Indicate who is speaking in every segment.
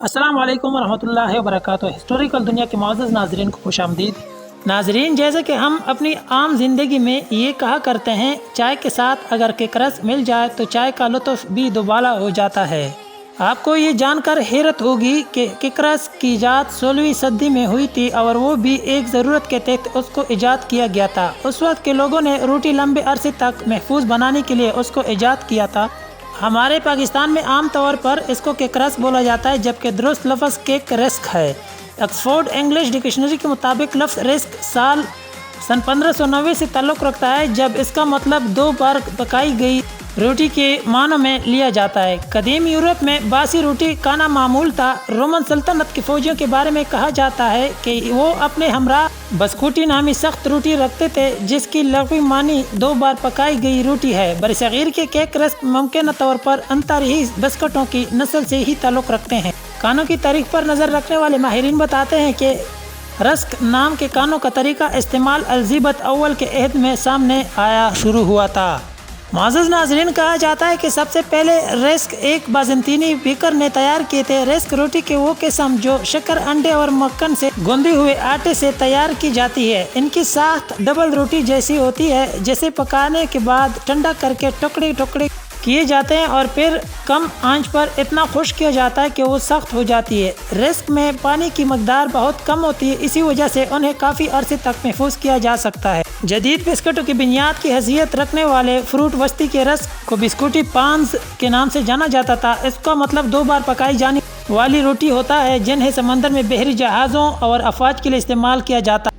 Speaker 1: अस्सलाम वालेकुम रहमतुल्लाहि व बरकातुहू। हिस्टोरिकल दुनिया के मुअज़्ज़ज़ नाज़रीन को खुशामदीद। नाज़रीन, जैसे कि हम अपनी आम ज़िंदगी में ये कहा करते हैं, चाय के साथ अगर केक रस मिल जाए तो चाय का लुत्फ़ भी दुबाला हो जाता है। आपको ये जानकर हैरत होगी कि केक रस की इजाद 16वीं सदी में हुई थी और वो भी एक ज़रूरत के तहत उसको इजाद किया गया था। उस वक्त के लोगों ने रोटी लंबे अरसे तक महफूज बनाने के लिए उसको इजाद किया था। हमारे पाकिस्तान में आम तौर पर इसको केक रस बोला जाता है, जबकि दुरुस्त लफ्ज़ केक रिस्क है। ऑक्सफोर्ड इंग्लिश डिक्शनरी के मुताबिक लफ्ज़ रिस्क सन 1590 से ताल्लुक़ रखता है, जब इसका मतलब 2 बार पकाई गई रोटी के मानों में लिया जाता है। कदीम यूरोप में बासी रोटी खाना मामूल था। रोमन सल्तनत के फौजियों के बारे में कहा जाता है कि वो अपने हमरा बस्कुटी नामी सख्त रोटी रखते थे, जिसकी लग़वी मानी 2 बार पकाई गई रोटी है। बरसग़ीर के केक रस्क मुमकिन तौर पर अंतरही बिस्कुटों की नस्ल से ही ताल्लुक़ रखते हैं। खानों की तारीख पर नज़र रखने वाले माहिरीन बताते हैं कि रस्क नाम के खानों का तरीका इस्तेमाल अल्ज़ीबत अव्वल के अहद में सामने आया शुरू हुआ था। मुअज़्ज़ज़ नाज़रीन, कहा जाता है कि सबसे पहले रिस्क एक बाज़ंतीनी बेकर ने तैयार किए थे। रिस्क रोटी के वो किस्म जो शक्कर, अंडे और मक्खन से गूंदे हुए आटे से तैयार की जाती है। इनकी साख्त डबल रोटी जैसी होती है, जिसे पकाने के बाद ठंडा करके टुकड़े टुकड़े किए जाते हैं और फिर कम आंच पर इतना खुश्क किया जाता है कि वो सख्त हो जाती है। रिस्क में पानी की मकदार बहुत कम होती है, इसी वजह से उन्हें काफ़ी अरसे तक महफूज किया जा सकता है। जदीद बिस्कुटों की बुनियाद की हैसियत रखने वाले फ्रूट वस्ती के रस्क को बिस्कुटी पान्स के नाम से जाना जाता था। इसका मतलब 2 बार पकाई जाने वाली रोटी होता है, जिन्हें समंदर में बहरी जहाज़ों और अफवाज के लिए इस्तेमाल किया जाता है।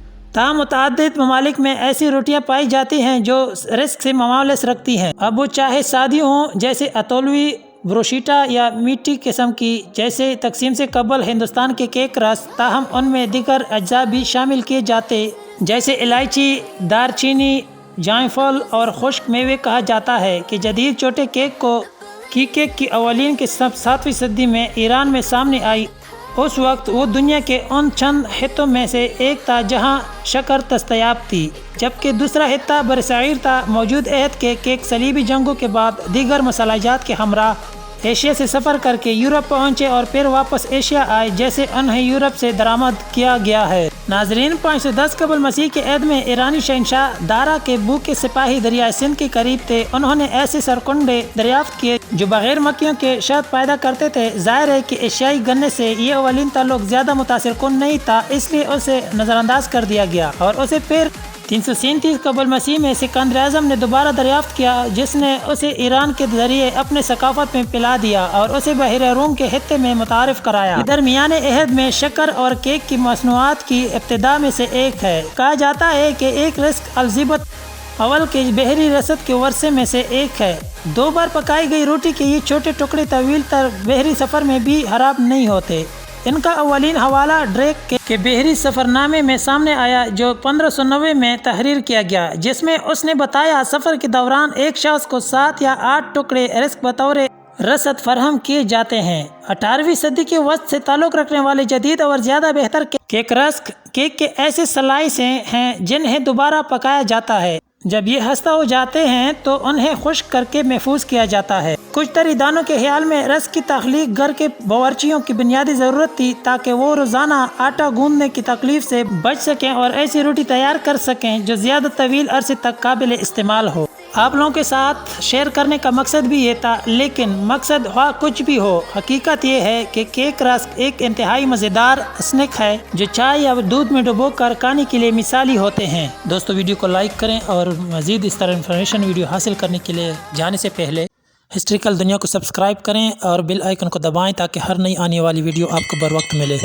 Speaker 1: मुतादिद ममालिक में ऐसी रोटियां पाई जाती हैं जो रिस्क से ममालस रखती हैं। अब वो चाहे सादी हों जैसे अतोलवी, ब्रोशीटा, या मीठी किस्म की जैसे तकसीम से कबल हिंदुस्तान के केक रस, ताहम उनमें दीगर अज्जा भी शामिल किए जाते जैसे इलायची, दारचीनी, जायफल और खुश्क मेवे। कहा जाता है कि जदीद छोटे केक की अवलिन के 7वीं सदी में ईरान में सामने आई। उस वक्त वो दुनिया के उन चंद हितों में से एक था जहां शक्कर दस्तयाब थी, जबकि दूसरा हिस्सा बरसग़ीर था। मौजूद अहद के केक सलीबी जंगों के बाद दीगर मसालाजात के हमरा एशिया से सफ़र करके यूरोप पहुँचे और फिर वापस एशिया आए, जैसे उन्हें यूरोप से दरामद किया गया है। नाजरीन, 510 कबल मसीह के ऐद में ईरानी शहंशाह दारा के भूखे सिपाही दरियाए सिंध के करीब थे। उन्होंने ऐसे सरकुंडे दरियाफ्त किए जो बगैर मक्खियों के शहद पैदा करते थे। जाहिर है कि एशियाई गन्ने से ये अवलिन ताल्लुक ज़्यादा मुतासिर कुन नहीं था, इसलिए उसे नज़रअंदाज कर दिया गया और उसे फिर 337 कबल मसीह में सिकंदर आज़म ने दोबारा दरियाफ्त किया, जिसने उसे ईरान के जरिए अपने सकाफत में पिला दिया और उसे बहरे रूम के हित्ते में मुतारिफ कराया। दरमियाने अहद में शक्कर और केक की मसनूआत की इब्तिदा में से एक है। कहा जाता है कि एक रिस्क अल्ज़ीबत अव्वल के बहरी रसद के वर्षे में से एक है। 2 बार पकाई गई रोटी के ये छोटे टुकड़े तवील तर बहरी सफ़र में भी खराब नहीं होते। इनका अवलिन हवाला ड्रेक के बहरी सफ़रनामे में सामने आया, जो 1590 में तहरीर किया गया, जिसमें उसने बताया सफ़र के दौरान एक शख्स को 7 या 8 टुकड़े रिस्क बतौर रसद फराहम किए जाते हैं। 18वीं सदी के वक्त से ताल्लुक़ रखने वाले जदीद और ज़्यादा बेहतर केक रस्क केक के ऐसे स्लाइस हैं जिन्हें दोबारा पकाया जाता है। जब ये खस्ता हो जाते हैं तो उन्हें खुश्क करके महफूज किया जाता है। कुछ दरीदानों के ख्याल में रस्क की तख्लीक घर के बावर्चियों की बुनियादी ज़रूरत थी, ताकि वो रोज़ाना आटा गूंदने की तकलीफ से बच सकें और ऐसी रोटी तैयार कर सकें जो ज़्यादा तवील अरसे तक काबिल इस्तेमाल हो। आप लोगों के साथ शेयर करने का मकसद भी ये था, लेकिन मकसद कुछ भी हो, हकीकत ये है कि केक रस्क एक इंतहाई मज़ेदार स्नैक है जो चाय या दूध में डुबो कर खाने के लिए मिसाली होते हैं। दोस्तों, वीडियो को लाइक करें और मज़ीद इस तरह इन्फॉर्मेशन वीडियो हासिल करने के लिए जाने से पहले हिस्ट्रिकल दुनिया को सब्सक्राइब करें और बेल आइकन को दबाएं ताकि हर नई आने वाली वीडियो आपको बर वक्त मिले।